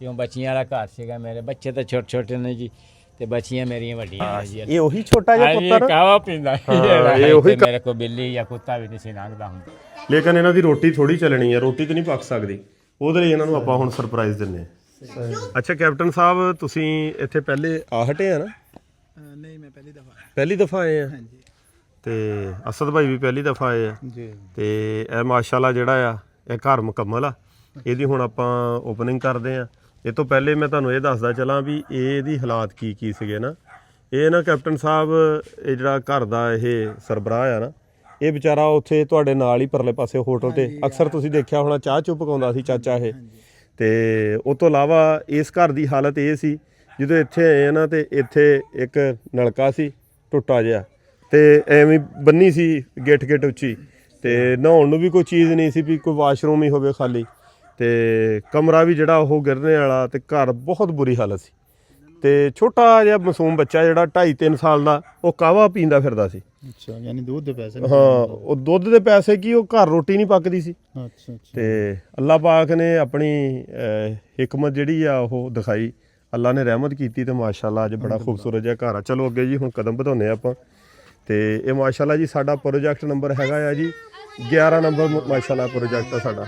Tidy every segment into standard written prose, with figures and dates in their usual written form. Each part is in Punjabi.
क्यों बच्चियां वाला घर सीगा मेरे बच्चे तो छोटे छोटे ने जी ते बच्चियां मेरियां वड्डियां ने जी ਇਹ ਉਹੀ ਛੋਟਾ ਜਿਹਾ ये ਪੁੱਤਰ कावा पींदा ये वही मेरे को बिल्ली या कुत्ता भी नहीं सी लंघदा हुंदा ਲੇਕਿਨ ਇਹਨਾਂ ਦੀ ਰੋਟੀ ਥੋੜੀ ਚੱਲਣੀ ਹੈ ਰੋਟੀ ਤਾਂ ਨਹੀਂ ਪੱਕ ਸਕਦੀ ਉਹਦੇ ਲਈ ਇਹਨਾਂ ਨੂੰ ਆਪਾਂ ਹੁਣ ਸਰਪ੍ਰਾਈਜ਼ ਦਿੰਨੇ ਆ ਅੱਛਾ ਕੈਪਟਨ ਸਾਹਿਬ ਤੁਸੀਂ ਇੱਥੇ ਪਹਿਲੇ ਆ ਹਟੇ ਆ ਨਾ ਨਹੀਂ ਮੈਂ ਪਹਿਲੀ ਦਫਾ ਆਏ ਆ ਹਾਂਜੀ ਤੇ ਅਸਦ ਭਾਈ ਵੀ ਪਹਿਲੀ ਦਫਾ ਆਏ ਆ ਜੀ ਤੇ ਇਹ ਮਾਸ਼ਾਅੱਲਾ ਜਿਹੜਾ ਆ ਇਹ ਘਰ ਮੁਕੰਮਲ ਆ ਇਹਦੀ ਹੁਣ ਆਪਾਂ ਓਪਨਿੰਗ ਕਰਦੇ ਆ ਇਹ ਤੋਂ ਪਹਿਲੇ ਮੈਂ ਤੁਹਾਨੂੰ ਇਹ ਦੱਸਦਾ ਚਲਾਂ ਵੀ ਇਹਦੀ ਹਾਲਾਤ ਕੀ ਸੀਗੇ ਨਾ ਇਹ ਨਾ ਕੈਪਟਨ ਸਾਹਿਬ ਇਹ ਜਿਹੜਾ ਘਰ ਦਾ ਇਹ ਸਰਬਰਾਹ ਆ ਨਾ ਇਹ ਵਿਚਾਰਾ ਉੱਥੇ ਤੁਹਾਡੇ ਨਾਲ ਹੀ ਪਰਲੇ ਪਾਸੇ ਹੋਟਲ ਤੇ ਅਕਸਰ ਤੁਸੀਂ ਦੇਖਿਆ ਹੋਣਾ ਚਾਹ ਚੁੱਪ ਪਕਾਉਂਦਾ ਸੀ ਚਾਚਾ ਇਹ ਤੇ ਉਸ ਤੋਂ ਇਲਾਵਾ ਇਸ ਘਰ ਦੀ ਹਾਲਤ ਇਹ ਸੀ ਜਦੋਂ ਇੱਥੇ ਆਏ ਨਾ ਤੇ ਇੱਥੇ ਇੱਕ ਨਲਕਾ ਸੀ ਟੁੱਟਾ ਜਿਹਾ ਤੇ ਐਵੇਂ ਬੰਨੀ ਸੀ ਗਿੱਟ ਉੱਚੀ ਤੇ ਨਹਾਉਣ ਨੂੰ ਵੀ ਕੋਈ ਚੀਜ਼ ਨਹੀਂ ਸੀ ਵੀ ਕੋਈ ਵਾਸ਼ਰੂਮ ਹੀ ਹੋਵੇ ਖਾਲੀ ਤੇ ਕਮਰਾ ਵੀ ਜਿਹੜਾ ਉਹ ਗਿਰਨੇ ਵਾਲਾ ਤੇ ਘਰ ਬਹੁਤ ਬੁਰੀ ਹਾਲਤ ਸੀ ਤੇ ਛੋਟਾ ਜਿਹਾ ਮਾਸੂਮ ਬੱਚਾ ਜਿਹੜਾ 2.5-3 ਸਾਲ ਦਾ ਉਹ ਕਾਵਾ ਪੀਂਦਾ ਫਿਰਦਾ ਸੀ ਅੱਛਾ ਯਾਨੀ ਦੁੱਧ ਦੇ ਪੈਸੇ ਹਾਂ ਉਹ ਦੁੱਧ ਦੇ ਪੈਸੇ ਕੀ ਉਹ ਘਰ ਰੋਟੀ ਨਹੀਂ ਪੱਕਦੀ ਸੀ ਅੱਛਾ ਤੇ ਅੱਲਾਹ ਪਾਕ ਨੇ ਆਪਣੀ ਹਕਮਤ ਜਿਹੜੀ ਆ ਉਹ ਦਿਖਾਈ ਅੱਲਾਹ ਨੇ ਰਹਿਮਤ ਕੀਤੀ ਤੇ ਮਾਸ਼ਾਅੱਲਾ ਅੱਜ ਬੜਾ ਖੂਬਸੂਰਤ ਜਿਹਾ ਘਰ ਆ ਚਲੋ ਅੱਗੇ ਜੀ ਹੁਣ ਕਦਮ ਵਧਾਉਂਦੇ ਆਪਾਂ ਤੇ ਇਹ ਮਾਸ਼ਾਅੱਲਾ ਜੀ ਸਾਡਾ ਪ੍ਰੋਜੈਕਟ ਨੰਬਰ ਹੈਗਾ ਆ ਜੀ 11 ਨੰਬਰ ਮਾਸ਼ਾਅੱਲਾ ਪ੍ਰੋਜੈਕਟ ਆ ਸਾਡਾ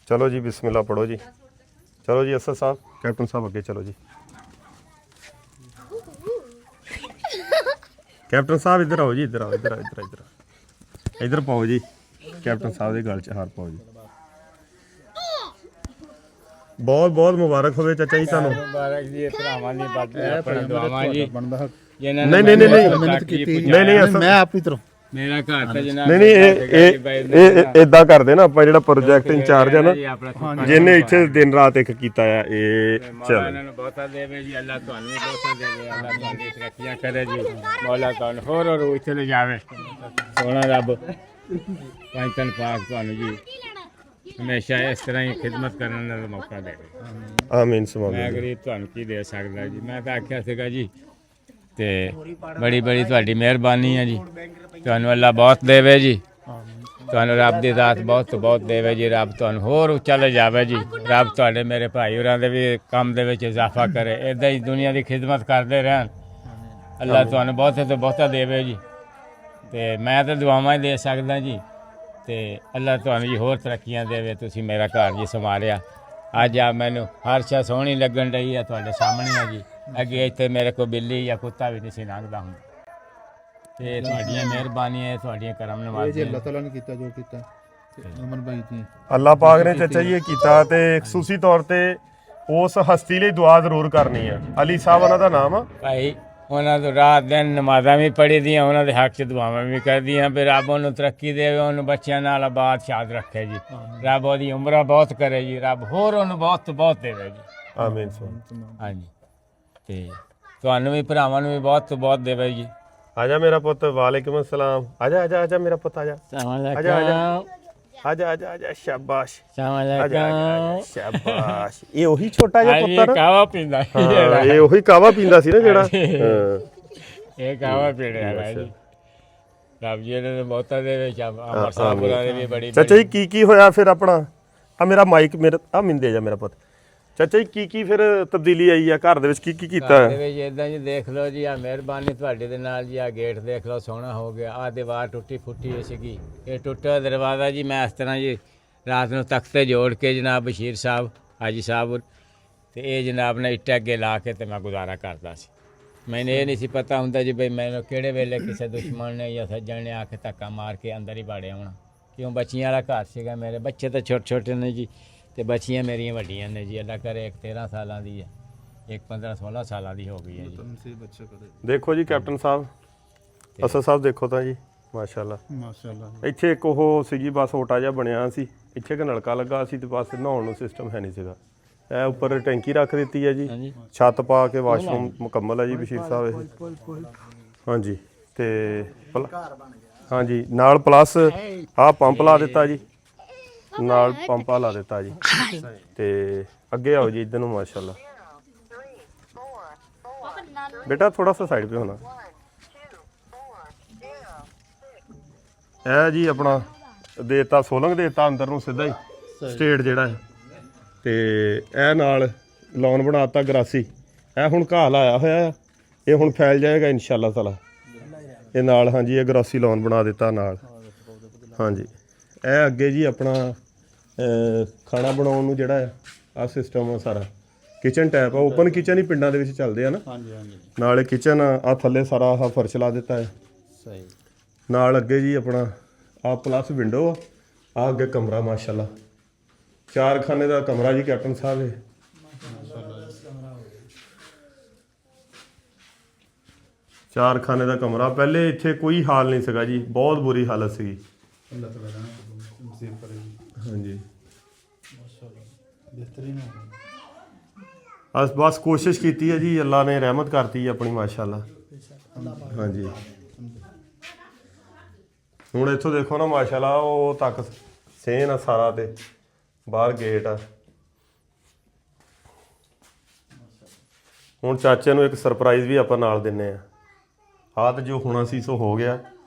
चलो जी बिस्मिल्लाह पढ़ो जी चलो जी असद साहब कैप्टन साहब अगे चलो जी कैप्टन साहब इधर आओ जी इधर आओ इधर इधर इधर इधर पाओ जी कैप्टन साहब के गल च हार पाओ जी बहुत बहुत मुबारक होवे चाचा जी तुहानू मुबारक जी भरावां दी बात अपनी दुआवां जी ਬਣਦਾ जिन्हां नहीं नहीं नहीं ਮਿਹਨਤ ਕੀਤੀ नहीं नहीं असद ਮੈਂ ਆਪਣੀ ਤਰ੍ਹਾਂ मेरा घर तो जनाब नहीं नहीं ਇਹ ਇਦਾਂ ਕਰਦੇ ਨਾ ਆਪਾਂ ਜਿਹੜਾ ਪ੍ਰੋਜੈਕਟ ਇੰਚਾਰਜ ਆ ਨਾ ਜਿਹਨੇ ਇੱਥੇ ਦਿਨ ਰਾਤ ਇੱਕ ਕੀਤਾ ਆ ਇਹ ਚੱਲ ਇਹਨਾਂ ਨੂੰ ਬਹੁਤਾ ਦੇਵੇ ਜੀ ਅੱਲਾਹ ਤੁਹਾਨੂੰ ਵੀ ਬਹੁਤਾ ਦੇਵੇ ਅੱਲਾਹ ਤੁਹਾਡੀ ਤਰੱਕੀਆਂ ਕਰੇ ਜੀ ਮੌਲਾ ਤੁਹਾਨੂੰ ਹੋਰ ਇੱਥੇ ਲੈ ਜਾਵੇ ਸੋਹਣਾ ਰੱਬ ਪੰਜਤਨ ਪਾਕ ਤੁਹਾਨੂੰ ਜੀ ਹਮੇਸ਼ਾ ਇਸ ਤਰ੍ਹਾਂ ਹੀ ਖਿਦਮਤ ਕਰਨ ਦਾ ਮੌਕਾ ਦੇਵੇ ਆਮੀਨ ਸੁਭਾਨ ਮੈਂ ਗਰੀਬ ਤੁਹਾਨੂੰ ਕੀ ਦੇ ਸਕਦਾ ਜੀ ਮੈਂ ਤਾਂ ਆਖਿਆ ਸੀਗਾ ਜੀ ਤੇ ਬੜੀ ਬੜੀ ਤੁਹਾਡੀ ਮਿਹਰਬਾਨੀ ਹੈ ਜੀ ਤੁਹਾਨੂੰ ਅੱਲਾ ਬਹੁਤ ਦੇਵੇ ਜੀ ਤੁਹਾਨੂੰ ਰੱਬ ਦੀ ਦਾਤ ਬਹੁਤ ਬਹੁਤ ਦੇਵੇ ਜੀ ਰੱਬ ਤੁਹਾਨੂੰ ਹੋਰ ਉੱਚਾ ਲੈ ਜਾਵੇ ਜੀ ਰੱਬ ਤੁਹਾਡੇ ਮੇਰੇ ਭਾਈ ਹੋਰਾਂ ਦੇ ਵੀ ਕੰਮ ਦੇ ਵਿੱਚ ਇਜ਼ਾਫਾ ਕਰੇ ਇੱਦਾਂ ਹੀ ਦੁਨੀਆ ਦੀ ਖਿਦਮਤ ਕਰਦੇ ਰਹਿਣ ਅੱਲਾ ਤੁਹਾਨੂੰ ਬਹੁਤੇ ਤੋਂ ਬਹੁਤਾ ਦੇਵੇ ਜੀ ਤੇ ਮੈਂ ਤਾਂ ਦੁਆਵਾਂ ਹੀ ਦੇ ਸਕਦਾ ਜੀ ਤੇ ਅੱਲਾ ਤੁਹਾਨੂੰ ਜੀ ਹੋਰ ਤਰੱਕੀਆਂ ਦੇਵੇ ਤੁਸੀਂ ਮੇਰਾ ਘਰ ਜੀ ਸੰਭਾਲਿਆ ਅੱਜ ਆ ਮੈਨੂੰ ਹਰ ਸ਼ੈ ਸੋਹਣੀ ਲੱਗਣ ਰਹੀ ਹੈ ਤੁਹਾਡੇ ਸਾਹਮਣੇ ਆ ਜੀ ਅੱਗੇ ਇੱਥੇ ਮੇਰੇ ਕੋਲ ਬਿੱਲੀ ਜਾਂ ਕੁੱਤਾ ਵੀ ਨਹੀਂ ਸੀ ਲੰਘਦਾ ਹੁੰਦਾ ਤੇ ਤੁਹਾਡੀਆਂ ਮਿਹਰਬਾਨੀਆਂ ਤੁਹਾਡੀਆਂ ਕਰਮ ਇਹ ਜੇ ਨਵਾਜ਼ੀਆਂ ਅੱਲਾਹ ਤਾਲਾ ਨੇ ਕੀਤਾ ਜੋ ਕੀਤਾ ਅਮਨ ਭਾਈ ਜੀ ਅੱਲਾਹ ਪਾਕ ਨੇ ਚਾਚਾ ਜੀ ਇਹ ਕੀਤਾ ਤੇ ਖਸੂਸੀ ਤੌਰ ਤੇ ਉਸ ਹਸਤੀ ਲਈ ਦੁਆ ਜ਼ਰੂਰ ਕਰਨੀ ਆ ਅਲੀ ਸਾਹਿਬ ਉਹਨਾਂ ਦਾ ਨਾਮ ਆ ਭਾਈ ਉਹਨਾਂ ਤੋਂ ਰਾਤ ਦਿਨ ਨਮਾਜ਼ਾਂ ਵੀ ਪੜ੍ਹੀ ਦੀਆਂ ਉਹਨਾਂ ਦੇ ਹੱਕ 'ਚ ਦੁਆਵਾਂ ਵੀ ਕਰਦੀਆਂ ਵੀ ਰੱਬ ਉਹਨੂੰ ਤਰੱਕੀ ਦੇਵੇ ਉਹਨੂੰ ਬੱਚਿਆਂ ਨਾਲ ਆਬਾਦ ਸ਼ਾਦ ਰੱਖੇ ਜੀ ਰੱਬ ਉਹਦੀ ਉਮਰਾਂ ਬਹੁਤ ਕਰੇ ਜੀ ਰੱਬ ਹੋਰ ਉਹਨੂੰ ਬਹੁਤ ਤੋਂ ਬਹੁਤ ਦੇਵੇ ਜੀ ਆਮੀਨ ਸੁਭਾਨ ਹਾਂਜੀ ਤੇ ਤੁਹਾਨੂੰ ਵੀ ਭਰਾਵਾਂ ਨੂੰ ਵੀ ਬਹੁਤ ਤੋਂ ਬਹੁਤ ਦੇਵੇ ਜੀ ਆਜਾ ਮੇਰਾ ਪੁੱਤ ਵਾਲੇਕੁਮ ਅਸਲਾਮ ਆਜਾ ਆਜਾ ਆਜਾ ਮੇਰਾ ਪੁੱਤ ਆਜਾ ਆਜਾ ਆਜਾ ਆਜਾ ਆਜਾ ਸ਼ਾਬਾਸ਼ ਆਜਾ ਸ਼ਾਬਾਸ਼ ਇਹ ਉਹੀ ਛੋਟਾ ਜਿਹਾ ਪੁੱਤਰ ਕਾਵਾ ਪੀਂਦਾ ਹਾਂ ਇਹ ਉਹੀ ਕਾਵਾ ਪੀਂਦਾ ਸੀ ਨਾ ਜਿਹੜਾ ਹਾਂ ਇਹ ਕਾਵਾ ਪੀ ਰਿਹਾ ਹੈ ਜੀ ਰੱਬ ਜੀ ਨੇ ਬਹੁਤਾ ਦੇ ਵਿੱਚ ਅਮਰ ਸਾਹਿਬੁਰਾਂ ਦੇ ਵੀ ਬੜੀ ਚਾਚਾ ਜੀ ਕੀ ਹੋਇਆ ਫਿਰ ਆਪਣਾ ਆ ਮੇਰਾ ਮਾਈਕ ਮੇਰਾ ਆ ਮਿੰਦੇ ਜਾ ਮੇਰਾ ਪੁੱਤ ਚਾਚਾ ਜੀ ਕੀ ਫਿਰ ਤਬਦੀਲੀ ਆਈ ਆ ਘਰ ਦੇ ਵਿੱਚ ਕੀ ਕੀਤਾ ਦੇ ਵਿੱਚ ਇਦਾਂ ਜੀ ਦੇਖ ਲਓ ਜੀ ਆ ਮਿਹਰਬਾਨੀ ਤੁਹਾਡੇ ਦੇ ਨਾਲ ਜੀ ਆ ਗੇਟ ਦੇਖ ਲਓ ਸੋਹਣਾ ਹੋ ਗਿਆ ਆ ਦੀਵਾਰ ਟੁੱਟੀ ਫੁੱਟੀ ਹੋਈ ਸੀਗੀ ਇਹ ਟੁੱਟਾ ਦਰਵਾਜ਼ਾ ਜੀ ਮੈਂ ਇਸ ਤਰ੍ਹਾਂ ਜੀ ਰਾਤ ਨੂੰ ਤਖਤੇ ਜੋੜ ਕੇ ਜਨਾਬ ਬਸ਼ੀਰ ਸਾਹਿਬ ਹਾਜੀ ਸਾਹਿਬ ਤੇ ਇਹ ਜਨਾਬ ਨੇ ਇੱਟ ਅੱਗੇ ਲਾ ਕੇ ਤੇ ਮੈਂ ਗੁਜ਼ਾਰਾ ਕਰਦਾ ਸੀ ਮੈਨੂੰ ਇਹ ਨਹੀਂ ਸੀ ਪਤਾ ਹੁੰਦਾ ਜੀ ਬਈ ਮੈਨੂੰ ਕਿਹੜੇ ਵੇਲੇ ਕਿਸੇ ਦੁਸ਼ਮਣ ਨੇ ਜਾਂ ਸੱਜਣ ਨੇ ਆ ਕੇ ਧੱਕਾ ਮਾਰ ਕੇ ਅੰਦਰ ਹੀ ਵਾੜੇ ਆਉਣਾ ਕਿਉਂ ਬੱਚੀਆਂ ਵਾਲਾ ਘਰ ਸੀਗਾ ਮੇਰੇ ਬੱਚੇ ਤਾਂ ਛੋਟੇ ਛੋਟੇ ਨੇ ਜੀ ਤੇ ਬੱਚੀਆਂ ਮੇਰੀਆਂ ਵੱਡੀਆਂ ਨੇ ਜੀ ਅੱਲਾ ਕਰੇ ਇੱਕ 13 ਸਾਲਾਂ ਦੀ ਹੈ ਇੱਕ 15-16 ਸਾਲਾਂ ਦੀ ਹੋ ਗਈ ਹੈ ਜੀ ਦੇਖੋ ਜੀ ਕੈਪਟਨ ਸਾਹਿਬ ਅਸਦ ਸਾਹਿਬ ਦੇਖੋ ਤਾਂ ਜੀ ਮਾਸ਼ਾਅੱਲਾ ਇੱਥੇ ਇੱਕ ਉਹ ਸੀਗੀ ਬਸ ਛੋਟਾ ਜਿਹਾ ਬਣਿਆ ਸੀ ਇੱਥੇ ਇੱਕ ਨਲਕਾ ਲੱਗਾ ਸੀ ਤੇ ਬਸ ਨਹਾਉਣ ਨੂੰ ਸਿਸਟਮ ਹੈ ਨਹੀਂ ਸੀਗਾ ਇਹ ਉੱਪਰ ਟੈਂਕੀ ਰੱਖ ਦਿੱਤੀ ਹੈ ਜੀ ਛੱਤ ਪਾ ਕੇ ਵਾਸ਼ਰੂਮ ਮੁਕੰਮਲ ਹੈ ਜੀ ਬਸ਼ੀਰ ਸਾਹਿਬ ਇਹ ਹਾਂਜੀ ਤੇ ਹਾਂਜੀ ਨਾਲ ਪਲੱਸ ਆਹ ਪੰਪ ਲਾ ਦਿੱਤਾ ਜੀ ਨਾਲ ਪੰਪਾ ਲਾ ਦਿੱਤਾ ਜੀ ਤੇ ਅੱਗੇ ਆਓ ਜੀ ਇਧਰ ਨੂੰ ਮਾਸ਼ਾਅੱਲਾ बेटा थोड़ा सा साइड पे होना ਇਹ ਜੀ ਆਪਣਾ ਦੇਤਾ ਸੋਲੰਗ ਦੇਤਾ ਅੰਦਰ ਨੂੰ ਸਿੱਧਾ ਹੀ ਸਟੇਟ ਜਿਹੜਾ ਹੈ। ਤੇ ਇਹ ਨਾਲ ਲਾਉਣ ਬਣਾਤਾ ਗਰਾਸੀ। ਇਹ ਹੁਣ ਘਾਹ ਲਾਇਆ ਹੋਇਆ ਆ, ਇਹ ਹੁਣ ਫੈਲ ਜਾਏਗਾ ਇਨਸ਼ਾਅੱਲਾ ਤਾਲਾ। ਇਹ ਨਾਲ ਹਾਂਜੀ ਇਹ ਗਰਾਸੀ ਲਾਉਣ ਬਣਾ ਦਿੱਤਾ ਨਾਲ। ਹਾਂਜੀ ਇਹ ਅੱਗੇ ਜੀ ਆਪਣਾ ਖਾਣਾ ਬਣਾਉਣ ਨੂੰ ਜਿਹੜਾ ਹੈ ਆਹ ਸਿਸਟਮ ਆ ਸਾਰਾ ਕਿਚਨ ਟੈਪ ਆ। ਓਪਨ ਕਿਚਨ ਹੀ ਪਿੰਡਾਂ ਦੇ ਵਿੱਚ ਚੱਲਦੇ ਆ ਨਾ। ਨਾਲ ਕਿਚਨ ਆ ਥੱਲੇ ਸਾਰਾ ਆਹ ਫਰਸ਼ ਲਾ ਦਿੱਤਾ ਹੈ। ਸਹੀ। ਨਾਲ ਅੱਗੇ ਜੀ ਆਪਣਾ ਆ ਪਲੱਸ ਵਿੰਡੋ ਆ ਅੱਗੇ ਕਮਰਾ ਮਾਸ਼ਾਅੱਲਾ 4 ਖਾਨੇ ਦਾ ਕਮਰਾ ਜੀ ਕੈਪਟਨ ਸਾਹਿਬ ਇਹ। 4 ਖਾਨੇ ਦਾ ਕਮਰਾ। ਪਹਿਲੇ ਇੱਥੇ ਕੋਈ ਹਾਲ ਨਹੀਂ ਸੀਗਾ ਜੀ, ਬਹੁਤ ਬੁਰੀ ਹਾਲਤ ਸੀਗੀ। ਅੱਲਾਹ ਤਾਲਾ ਨਸੀਬ ਕਰੇ ਜੀ। ਹਾਂਜੀ ਮਾਸ਼ਾਅੱਲਾ ਬਿਹਤਰੀਨ ਹੋ ਗਿਆ। ਬਸ ਕੋਸ਼ਿਸ਼ ਕੀਤੀ ਹੈ ਜੀ, ਅੱਲਾ ਨੇ ਰਹਿਮਤ ਕਰਤੀ ਆਪਣੀ ਮਾਸ਼ਾਅੱਲਾ। ਹਾਂਜੀ ਹੁਣ ਇੱਥੋਂ ਦੇਖੋ ਨਾ ਮਾਸ਼ਾਅੱਲਾ ਉਹ ਤੱਕ ਸੇਨ ਆ ਸਾਰਾ ਤੇ ਬਾਹਰ ਗੇਟ ਆ। ਹੁਣ ਚਾਚੇ ਨੂੰ ਇੱਕ ਸਰਪ੍ਰਾਈਜ਼ ਵੀ ਆਪਾਂ ਨਾਲ ਦਿੰਨੇ ਆ। ਆਹ ਤਾਂ ਜੋ ਹੋਣਾ ਸੀ ਸੋ ਹੋ ਗਿਆ,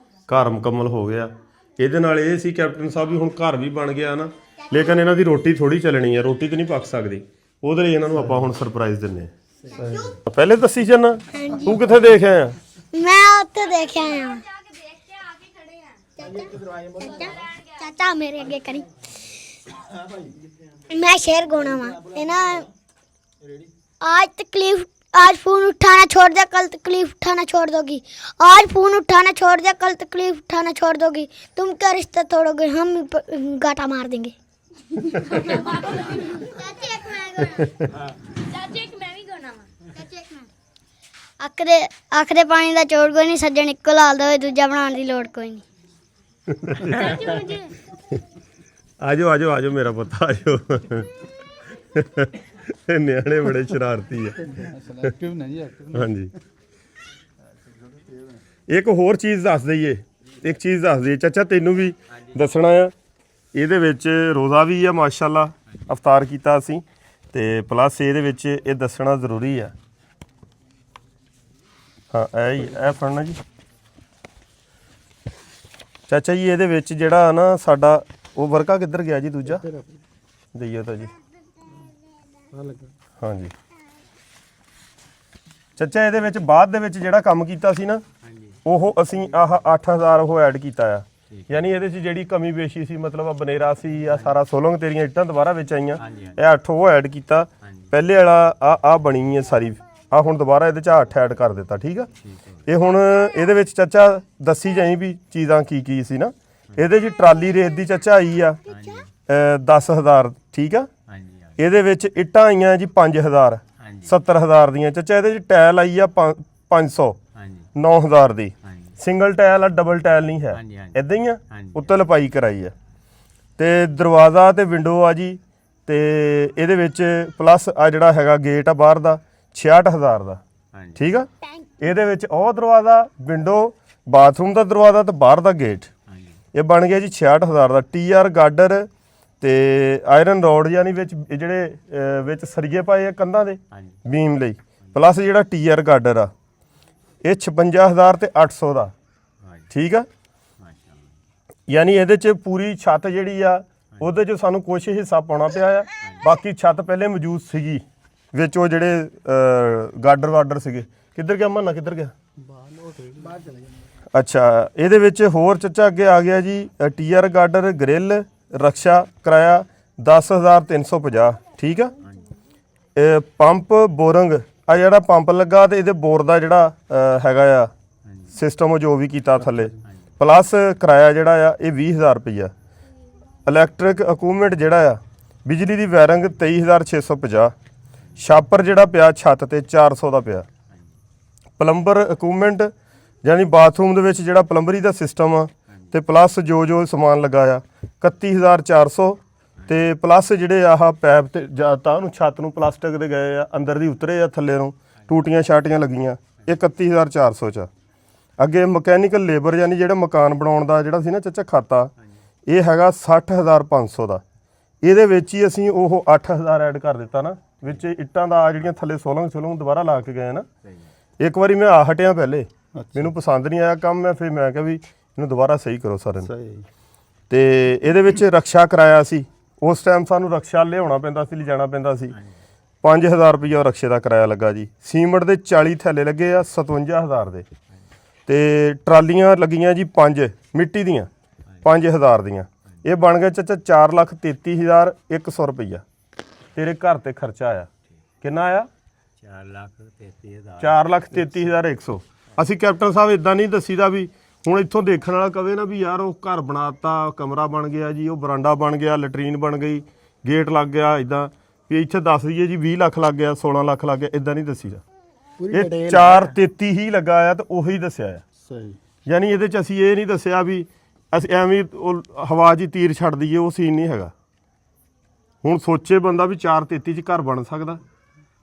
ਘਰ ਮੁਕੰਮਲ ਹੋ ਗਿਆ। ਇਹਦੇ ਨਾਲ ਇਹ ਸੀ ਕੈਪਟਨ ਸਾਹਿਬ ਵੀ ਹੁਣ ਘਰ ਵੀ ਬਣ ਗਿਆ ਨਾ, ਲੇਕਿਨ ਇਹਨਾਂ ਦੀ ਰੋਟੀ ਥੋੜੀ ਚੱਲਣੀ ਹੈ, ਰੋਟੀ ਤਾਂ ਨਹੀਂ ਪੱਕ ਸਕਦੀ। ਉਹਦੇ ਲਈ ਇਹਨਾਂ ਨੂੰ ਆਪਾਂ ਹੁਣ ਸਰਪ੍ਰਾਈਜ਼ ਦਿੰਨੇ ਆ। ਪਹਿਲੇ ਦੱਸੀ ਜਾਨਾ ਤੂੰ ਕਿੱਥੇ ਦੇਖ ਆਇਆ? मैं ਉੱਥੇ ਦੇਖਿਆ ਆ। ਚਾਚਾ ਮੇਰੇ ਅੱਗੇ ਕਰੀ। मैं शेर गोना वा है ना। आज फोन उठाना छोड़ दे, कल तकलीफ उठाना छोड़ दोगी। आज फोन उठाना छोड़ दे, कल तकलीफ उठाना छोड़ दोगी। तुम क्या रिश्ता तोड़ोगे, हम गाटा मार देंगे। आखरे पानी का चोड़ कोई नहीं, सज्जन इक्को लाल दे, दूजा बनाने की लोड़ कोई नहीं। ਆਜੋ ਆਜੋ ਆਜੋ ਮੇਰਾ ਪੁੱਤ ਆਜੋ। ਨਿਆਣੇ ਬੜੇ ਸ਼ਰਾਰਤੀ ਆ। ਐਕਟਿਵ ਨਹੀਂ ਜੀ, ਐਕਟਿਵ। ਹਾਂਜੀ ਇੱਕ ਹੋਰ ਚੀਜ਼ ਦੱਸ ਦਈਏ, ਇੱਕ ਚੀਜ਼ ਦੱਸ ਦਈਏ ਚਾਚਾ ਤੈਨੂੰ ਵੀ ਦੱਸਣਾ ਆ। ਇਹਦੇ ਵਿੱਚ ਰੋਜ਼ਾ ਵੀ ਆ ਮਾਸ਼ਾਅੱਲਾ, ਅਫਤਾਰ ਕੀਤਾ ਅਸੀਂ ਤੇ ਪਲੱਸ ਇਹਦੇ ਵਿੱਚ ਇਹ ਦੱਸਣਾ ਜ਼ਰੂਰੀ ਆ। ਹਾਂ ਇਹ ਫੜਨਾ ਜੀ ਚਾਚਾ ਜੀ। ਇਹਦੇ ਵਿੱਚ ਜਿਹੜਾ ਨਾ ਸਾਡਾ ਉਹ ਵਰਕਾ ਕਿੱਧਰ ਗਿਆ ਜੀ ਦੂਜਾ ਦਈਓ ਤਾਂ ਜੀ। ਹਾਂਜੀ ਚਾਚਾ ਇਹਦੇ ਵਿੱਚ ਬਾਅਦ ਦੇ ਵਿੱਚ ਜਿਹੜਾ ਕੰਮ ਕੀਤਾ ਸੀ ਨਾ ਉਹ ਅਸੀਂ ਆਹ 8000 ਉਹ ਐਡ ਕੀਤਾ ਆ। ਯਾਨੀ ਇਹਦੇ 'ਚ ਜਿਹੜੀ ਕਮੀ ਬੇਸ਼ੀ ਸੀ, ਮਤਲਬ ਆ ਬਨੇਰਾ ਸੀ, ਆ ਸਾਰਾ ਸੋਲੰਗ ਤੇਰੀਆਂ ਇੱਟਾਂ ਦੁਬਾਰਾ ਵਿੱਚ ਆਈਆਂ, ਇਹ 8 ਉਹ ਐਡ ਕੀਤਾ। ਪਹਿਲੇ ਵਾਲਾ ਆ ਬਣੀ ਹੈ ਸਾਰੀ, ਆ ਹੁਣ ਦੁਬਾਰਾ ਇਹਦੇ 'ਚ 8 ਐਡ ਕਰ ਦਿੱਤਾ। ਠੀਕ ਆ। ਇਹ ਹੁਣ ਇਹਦੇ ਵਿੱਚ ਚਾਚਾ ਦੱਸੀ ਜਾਈ ਵੀ ਚੀਜ਼ਾਂ ਕੀ ਕੀ ਸੀ ਨਾ। ਇਹਦੇ 'ਚ ਟਰਾਲੀ ਰੇਤ ਦੀ ਚਾਚਾ ਆਈ ਆ 10000। ਠੀਕ ਆ। ਇਹਦੇ ਵਿੱਚ ਇੱਟਾਂ ਆਈਆਂ ਜੀ 5000, 70000 ਦੀਆਂ ਚਾਚਾ। ਇਹਦੇ 'ਚ ਟਾਇਲ ਆਈ ਆ 500, 9000 ਦੀ। ਸਿੰਗਲ ਟਾਇਲ ਆ, ਡਬਲ ਟਾਇਲ ਨਹੀਂ ਹੈ, ਇਦਾਂ ਹੀ ਆ। ਉੱਤੇ ਲਪਾਈ ਕਰਾਈ ਆ ਤੇ ਦਰਵਾਜ਼ਾ ਤੇ ਵਿੰਡੋ ਆ ਜੀ। ਤੇ ਇਹਦੇ ਵਿੱਚ ਪਲੱਸ ਆ ਜਿਹੜਾ ਹੈਗਾ ਗੇਟ ਆ ਬਾਹਰ ਦਾ 66000 ਦਾ। ਠੀਕ ਆ। ਇਹਦੇ ਵਿੱਚ ਉਹ ਦਰਵਾਜ਼ਾ, ਵਿੰਡੋ, ਬਾਥਰੂਮ ਦਾ ਦਰਵਾਜ਼ਾ ਤੇ ਬਾਹਰ ਦਾ ਗੇਟ, ਇਹ ਬਣ ਗਿਆ ਜੀ 66000 ਦਾ। TR ਗਾਰਡਰ ਤੇ ਆਇਰਨ ਰੋਡ ਯਾਨੀ ਵਿੱਚ ਜਿਹੜੇ ਵਿੱਚ ਸਰੀਏ ਪਾਏ ਆ ਕੰਧਾਂ ਦੇ ਬੀਮ ਲਈ, ਪਲੱਸ ਜਿਹੜਾ TR ਗਾਰਡਰ ਆ ਇਹ 56000 ਤੇ 800 ਦਾ। ਠੀਕ ਆ। ਯਾਨੀ ਇਹਦੇ 'ਚ ਪੂਰੀ ਛੱਤ ਜਿਹੜੀ ਆ ਉਹਦੇ 'ਚ ਸਾਨੂੰ ਕੁਛ ਹਿੱਸਾ ਪਾਉਣਾ ਪਿਆ ਆ। ਬਾਕੀ ਛੱਤ ਪਹਿਲੇ ਮੌਜੂਦ ਸੀਗੀ ਵਿੱਚ, ਉਹ ਜਿਹੜੇ ਗਾਰਡਰ ਸੀਗੇ। ਕਿੱਧਰ ਗਿਆ ਮੰਨਾ, ਕਿੱਧਰ ਗਿਆ? ਅੱਛਾ ਇਹਦੇ ਵਿੱਚ ਹੋਰ ਚੱਚਾ ਅੱਗੇ ਆ ਗਿਆ ਜੀ TR ਗਾਰਡਰ, ਗ੍ਰਿਲ, ਰਕਸ਼ਾ ਕਿਰਾਇਆ 10350। ਠੀਕ ਆ। ਇਹ ਪੰਪ ਬੋਰਿੰਗ ਆ ਜਿਹੜਾ ਪੰਪ ਲੱਗਾ ਤੇ ਇਹਦੇ ਬੋਰ ਦਾ ਜਿਹੜਾ ਹੈਗਾ ਆ ਸਿਸਟਮ ਜੋ ਵੀ ਕੀਤਾ ਥੱਲੇ, ਪਲੱਸ ਕਿਰਾਇਆ ਜਿਹੜਾ ਆ ਇਹ 20000 ਰੁਪਈਆ। ਇਲੈਕਟ੍ਰਿਕ ਇਕੂਪਮੈਂਟ ਜਿਹੜਾ ਆ ਬਿਜਲੀ ਦੀ ਵਾਇਰਿੰਗ 23650। ਛਾਪਰ ਜਿਹੜਾ ਪਿਆ ਛੱਤ ਤੇ 400 ਦਾ ਪਿਆ। ਪਲੰਬਰ ਇਕੂਪਮੈਂਟ ਯਾਨੀ ਬਾਥਰੂਮ ਦੇ ਵਿੱਚ ਜਿਹੜਾ ਪਲੰਬਰੀ ਦਾ ਸਿਸਟਮ ਆ ਤੇ ਪਲੱਸ ਜੋ ਸਮਾਨ ਲੱਗਾ ਆ 31400। ਤੇ ਪਲੱਸ ਜਿਹੜੇ ਆਹ ਪੈਪ ਤੇ ਤਾਂ ਉਹਨੂੰ ਛੱਤ ਨੂੰ ਪਲਾਸਟਿਕ ਦੇ ਗਏ ਆ, ਅੰਦਰ ਦੀ ਉਤਰੇ ਆ, ਥੱਲੇ ਨੂੰ ਟੂਟੀਆਂ ਛਾਟੀਆਂ ਲੱਗੀਆਂ, ਇਹ 31400 ਚ। ਅੱਗੇ ਮਕੈਨੀਕਲ ਲੇਬਰ ਯਾਨੀ ਜਿਹੜਾ ਮਕਾਨ ਬਣਾਉਣ ਦਾ ਜਿਹੜਾ ਸੀ ਨਾ ਚਾਚਾ ਖਾਤਾ, ਇਹ ਹੈਗਾ 60500 ਦਾ। ਇਹਦੇ ਵਿੱਚ ਹੀ ਅਸੀਂ ਉਹ 8000 ਐਡ ਕਰ ਦਿੱਤਾ ਨਾ ਵਿੱਚ ਇੱਟਾਂ ਦਾ, ਜਿਹੜੀਆਂ ਥੱਲੇ ਸੋਲੰਗ ਦੁਬਾਰਾ ਲਾ ਕੇ ਗਏ ਨਾ। ਇੱਕ ਵਾਰੀ ਮੈਂ ਆ ਹਟਿਆ ਪਹਿਲੇ, ਮੈਨੂੰ ਪਸੰਦ ਨਹੀਂ ਆਇਆ ਕੰਮ। ਮੈਂ ਕਿਹਾ ਵੀ ਇਹਨੂੰ ਦੁਬਾਰਾ ਸਹੀ ਕਰੋ ਸਾਰੇ ਨੂੰ। ਸਹੀ ਤੇ ਇਹਦੇ ਵਿੱਚ ਰਕਸ਼ਾ ਕਰਾਇਆ ਸੀ। ਉਸ ਟਾਈਮ ਸਾਨੂੰ ਰਕਸ਼ਾ ਲਿਆਉਣਾ ਪੈਂਦਾ ਸੀ, ਲਿਜਾਣਾ ਪੈਂਦਾ ਸੀ। 5000 ਰੁਪਈਆ ਰਕਸ਼ੇ ਦਾ ਕਿਰਾਇਆ ਲੱਗਾ ਜੀ। ਸੀਮਟ ਦੇ 40 ਥੈਲੇ ਲੱਗੇ ਆ 57000 ਦੇ। ਤੇ ਟਰਾਲੀਆਂ ਲੱਗੀਆਂ ਜੀ 5 ਮਿੱਟੀ ਦੀਆਂ 5000 ਦੀਆਂ। ਇਹ ਬਣ ਗਏ ਚਾਚਾ 4,33,100 ਰੁਪਈਆ ਤੇਰੇ ਘਰ ਤੇ ਖਰਚਾ ਆਇਆ। ਕਿੰਨਾ ਆਇਆ? 4,33,100। ਅਸੀਂ ਕੈਪਟਨ ਸਾਹਿਬ ਇਦਾਂ ਨਹੀਂ ਦੱਸੀਦਾ ਵੀ ਹੁਣ ਇੱਥੋਂ ਦੇਖਣ ਵਾਲਾ ਕਵੇ ਨਾ ਵੀ ਯਾਰ ਉਹ ਘਰ ਬਣਾਤਾ, ਕਮਰਾ ਬਣ ਗਿਆ ਜੀ, ਉਹ ਬਰਾਂਡਾ ਬਣ ਗਿਆ, ਲੈਟਰੀਨ ਬਣ ਗਈ, ਗੇਟ ਲੱਗ ਗਿਆ, ਇਦਾਂ ਵੀ ਇੱਥੇ ਦੱਸ ਦਈਏ ਜੀ 20 ਲੱਖ ਲੱਗ ਗਿਆ, 16 ਲੱਖ ਲੱਗ ਗਿਆ, ਇਦਾਂ ਨਹੀਂ ਦੱਸੀਦਾ। ਇਹ 4,33 ਹੀ ਲੱਗਾ ਆ ਤੇ ਉਹੀ ਦੱਸਿਆ ਆ। ਸਹੀ ਯਾਨੀ ਇਹਦੇ ਚ ਅਸੀਂ ਇਹ ਨਹੀਂ ਦੱਸਿਆ ਵੀ ਅਸੀਂ ਐਵੇਂ ਉਹ ਹਵਾ 'ਚ ਹੀ ਤੀਰ ਛੱਡ ਦਈਏ, ਉਹ ਸੀਨ ਨਹੀਂ ਹੈਗਾ। ਹੁਣ ਸੋਚੇ ਬੰਦਾ ਵੀ 4,33 ਚ ਘਰ ਬਣ ਸਕਦਾ,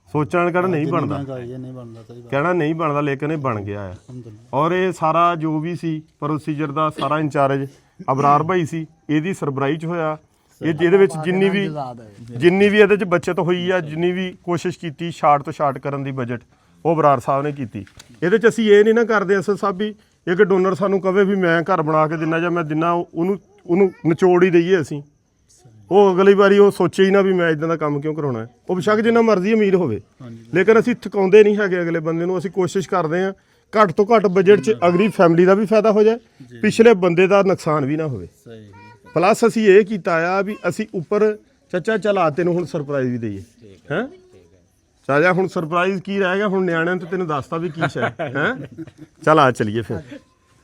ਸੋਚਣ ਵਾਲਾ ਕਹਿਣਾ ਨਹੀਂ ਬਣਦਾ, ਨਹੀਂ ਬਣਦਾ ਸਹੀ ਬਾਤ ਕਹਿਣਾ ਨਹੀਂ ਬਣਦਾ, ਲੇਕਿਨ ਇਹ ਬਣ ਗਿਆ ਆ। ਅਲਹਮਦੁਲਿਲਾ। ਔਰ ਇਹ ਸਾਰਾ ਜੋ ਵੀ ਸੀ ਪ੍ਰੋਸੀਜਰ ਦਾ ਸਾਰਾ ਇੰਚਾਰਜ ਅਬਰਾਰ ਭਾਈ ਸੀ, ਇਹਦੀ ਸਰਬਰਾਈ 'ਚ ਹੋਇਆ। ਇਹ ਜਿਹਦੇ ਵਿੱਚ ਜਿੰਨੀ ਵੀ ਇਹਦੇ 'ਚ ਬਚਤ ਹੋਈ ਆ, ਜਿੰਨੀ ਵੀ ਕੋਸ਼ਿਸ਼ ਕੀਤੀ ਸ਼ਾਰਟ ਤੋਂ ਸ਼ਾਰਟ ਕਰਨ ਦੀ ਬਜਟ, ਉਹ ਅਬਰਾਰ ਸਾਹਿਬ ਨੇ ਕੀਤੀ। ਇਹਦੇ 'ਚ ਅਸੀਂ ਇਹ ਨਹੀਂ ਨਾ ਕਰਦੇ ਅਸਲ ਸਾਹਿਬ ਵੀ ਇੱਕ ਡੋਨਰ ਸਾਨੂੰ ਕਵੇ ਵੀ ਮੈਂ ਘਰ ਬਣਾ ਕੇ ਦਿੰਦਾ ਜਾਂ ਮੈਂ ਦਿੰਦਾ, ਉਹਨੂੰ ਨਿਚੋੜ ਹੀ ਦਈਏ ਅਸੀਂ। ਉਹ ਅਗਲੀ ਵਾਰੀ ਉਹ ਸੋਚੇ ਹੀ ਨਾ ਵੀ ਮੈਂ ਇਦਾਂ ਦਾ ਕੰਮ ਕਿਉਂ ਕਰਾਉਣਾ ਹੈ। ਉਹ ਬੇਸ਼ੱਕ ਜਿੰਨਾ ਮਰਜ਼ੀ ਅਮੀਰ ਹੋਵੇ, ਲੇਕਿਨ ਅਸੀਂ ਥਕਾਉਂਦੇ ਨਹੀਂ ਹੈਗੇ ਅਗਲੇ ਬੰਦੇ ਨੂੰ। ਅਸੀਂ ਕੋਸ਼ਿਸ਼ ਕਰਦੇ ਹਾਂ ਘੱਟ ਤੋਂ ਘੱਟ ਬਜਟ 'ਚ ਅਗਲੀ ਫੈਮਿਲੀ ਦਾ ਵੀ ਫਾਇਦਾ ਹੋ ਜਾਏ, ਪਿਛਲੇ ਬੰਦੇ ਦਾ ਨੁਕਸਾਨ ਵੀ ਨਾ ਹੋਵੇ। ਸਹੀ ਪਲੱਸ ਅਸੀਂ ਇਹ ਕੀਤਾ ਆ ਵੀ ਅਸੀਂ ਉੱਪਰ ਚਾਚਾ ਚਲਾ ਤੈਨੂੰ ਹੁਣ ਸਰਪ੍ਰਾਈਜ਼ ਵੀ ਦਈਏ ਹੈਂ ਚਾਚਾ। ਹੁਣ ਸਰਪ੍ਰਾਈਜ਼ ਕੀ ਰਹਿ ਗਿਆ ਹੁਣ, ਨਿਆਣਿਆਂ ਨੇ ਤੈਨੂੰ ਦੱਸਤਾ ਵੀ ਕੀ ਸ਼ੈ ਹੈ। ਚੱਲ ਆ ਚਲੀਏ ਫਿਰ,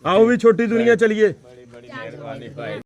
ਆਓ ਵੀ ਛੋਟੀ ਦੁਨੀਆ ਚਲੀਏ। ਬੜੀ ਮਿਹਰਬਾਨੀ ਭਾਈ